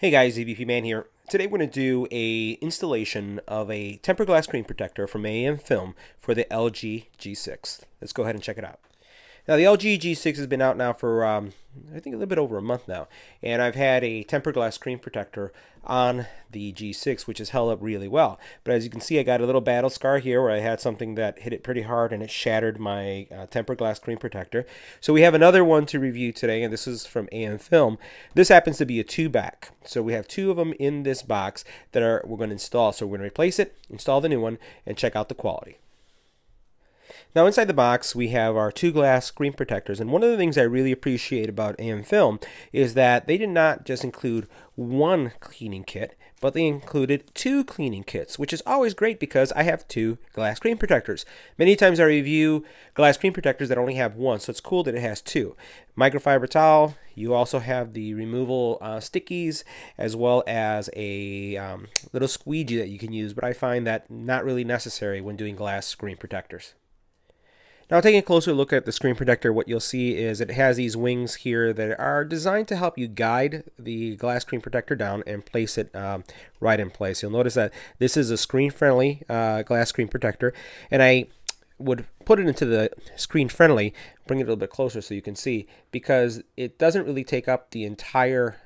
Hey guys, EBPMAN here. Today we're going to do a installation of a tempered glass screen protector from AMFILM for the LG G6. Let's go ahead and check it out. Now the LG G6 has been out now for I think a little bit over a month now, and I've had a tempered glass screen protector on the G6 which has held up really well. But as you can see, I got a little battle scar here where I had something that hit it pretty hard and it shattered my tempered glass screen protector. So we have another one to review today, and this is from AMFILM. This happens to be a 2-back. So we have 2 of them in this box that we're going to install. So we're going to replace it, install the new one, and check out the quality. Now inside the box we have our 2 glass screen protectors, and one of the things I really appreciate about AMFILM is that they did not just include one cleaning kit, but they included 2 cleaning kits, which is always great because I have 2 glass screen protectors. Many times I review glass screen protectors that only have one, so it's cool that it has 2. Microfiber towel, you also have the removal stickies, as well as a little squeegee that you can use, but I find that not really necessary when doing glass screen protectors. Now taking a closer look at the screen protector, what you'll see is it has these wings here that are designed to help you guide the glass screen protector down and place it right in place. You'll notice that this is a screen-friendly glass screen protector, and I would put it into the screen friendly, bring it a little bit closer so you can see, because it doesn't really take up the entire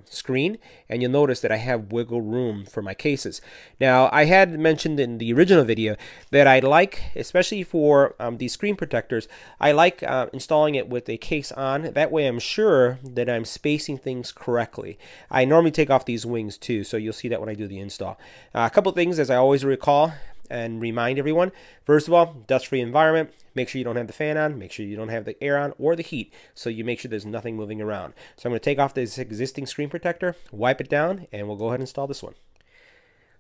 screen, and you'll notice that I have wiggle room for my cases. Now I had mentioned in the original video that I like, especially for these screen protectors, I like installing it with a case on. That way I'm sure that I'm spacing things correctly. I normally take off these wings too, so you'll see that when I do the install. A couple things as I always recall and remind everyone. First of all, dust-free environment. Make sure you don't have the fan on. Make sure you don't have the air on or the heat, so you make sure there's nothing moving around. So I'm going to take off this existing screen protector, wipe it down, and we'll go ahead and install this one.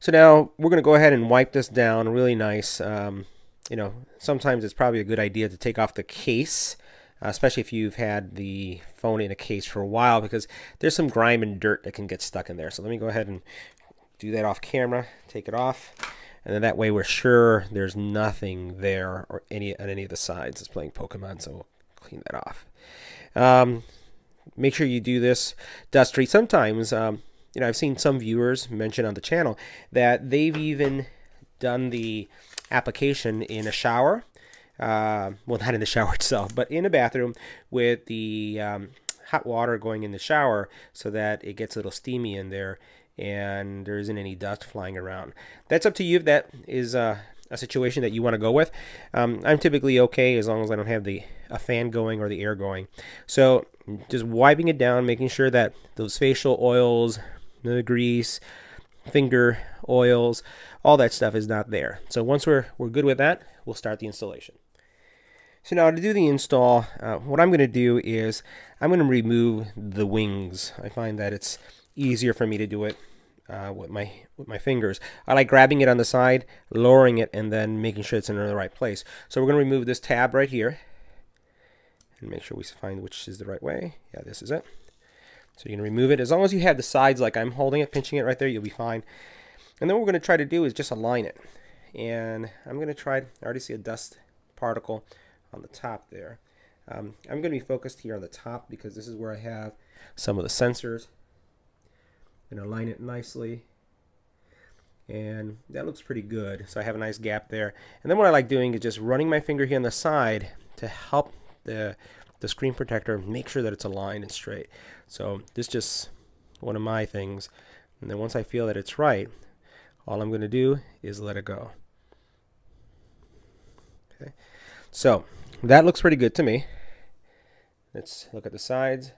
So now we're going to go ahead and wipe this down really nice. You know, sometimes it's probably a good idea to take off the case, especially if you've had the phone in a case for a while, because there's some grime and dirt that can get stuck in there. So let me go ahead and do that off camera, take it off. And then that way we're sure there's nothing there or on any of the sides. It's playing Pokemon, so we'll clean that off. Make sure you do this dust-free. Sometimes, you know, I've seen some viewers mention on the channel that they've even done the application in a shower. Well, not in the shower itself, but in a bathroom with the hot water going in the shower so that it gets a little steamy in there and there isn't any dust flying around. That's up to you if that is a situation that you want to go with. I'm typically okay as long as I don't have a fan going or the air going. So just wiping it down, making sure that those facial oils, the grease, finger oils, all that stuff is not there. So once we're good with that, we'll start the installation. So now to do the install, what I'm going to do is I'm going to remove the wings. I find that it's easier for me to do it with my fingers. I like grabbing it on the side, lowering it, and then making sure it's in the right place. So we're going to remove this tab right here and make sure we find which is the right way. Yeah, this is it. So you're going to remove it. As long as you have the sides like I'm holding it, pinching it right there, you'll be fine. And then what we're going to try to do is just align it. And I'm going to try, I already see a dust particle on the top there. I'm going to be focused here on the top because this is where I have some of the sensors. And align it nicely, and that looks pretty good. So I have a nice gap there. And then what I like doing is just running my finger here on the side to help the screen protector make sure that it's aligned and straight. So this is just one of my things. And then once I feel that it's right, all I'm going to do is let it go. Okay. So that looks pretty good to me. Let's look at the sides.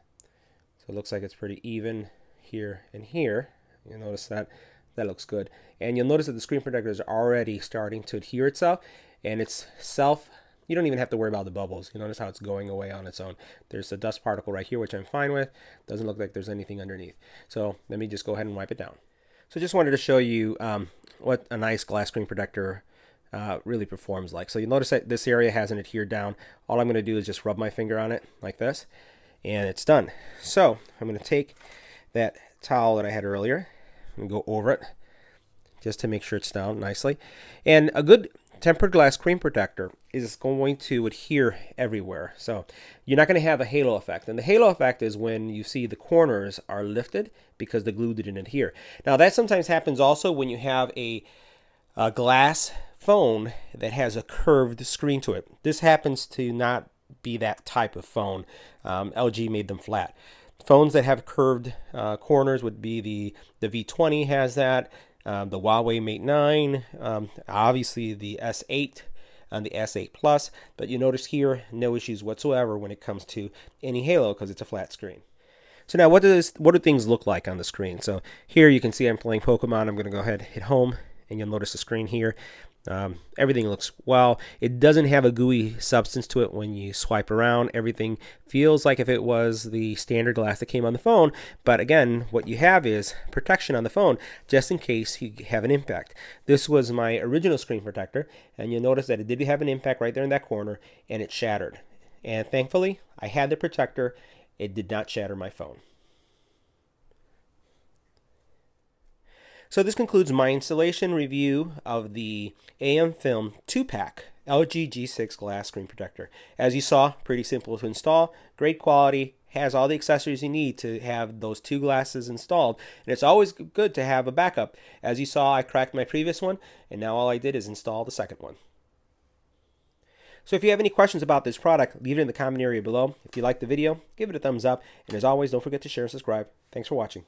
So it looks like it's pretty even here and here. You'll notice that looks good, and you'll notice that the screen protector is already starting to adhere itself, and it's you don't even have to worry about the bubbles. You notice how it's going away on its own. There's a dust particle right here which I'm fine with. Doesn't look like there's anything underneath. So let me just go ahead and wipe it down. So just wanted to show you what a nice glass screen protector really performs like. So you'll notice that this area hasn't adhered down. All I'm going to do is just rub my finger on it like this, and it's done. So I'm going to take that towel that I had earlier and go over it just to make sure it's down nicely. And a good tempered glass screen protector is going to adhere everywhere. So you're not going to have a halo effect. And the halo effect is when you see the corners are lifted because the glue didn't adhere. Now that sometimes happens also when you have a glass phone that has a curved screen to it. This happens to not be that type of phone. LG made them flat. Phones that have curved corners would be the V20 has that, the Huawei Mate 9, obviously the S8 and the S8 Plus, but you notice here no issues whatsoever when it comes to any halo because it's a flat screen. So now what do things look like on the screen? So here you can see I'm playing Pokemon. I'm going to go ahead and hit home, and you'll notice the screen here. Everything looks well. It doesn't have a gooey substance to it when you swipe around. Everything feels like if it was the standard glass that came on the phone. But again, what you have is protection on the phone just in case you have an impact. This was my original screen protector, and you'll notice that it did have an impact right there in that corner, and it shattered. And thankfully, I had the protector. It did not shatter my phone. So this concludes my installation review of the AMFILM 2-pack LG G6 glass screen protector. As you saw, pretty simple to install, great quality, has all the accessories you need to have those two glasses installed, and it's always good to have a backup. As you saw, I cracked my previous one, and now all I did is install the second one. So if you have any questions about this product, leave it in the comment area below. If you liked the video, give it a thumbs up, and as always, don't forget to share and subscribe. Thanks for watching.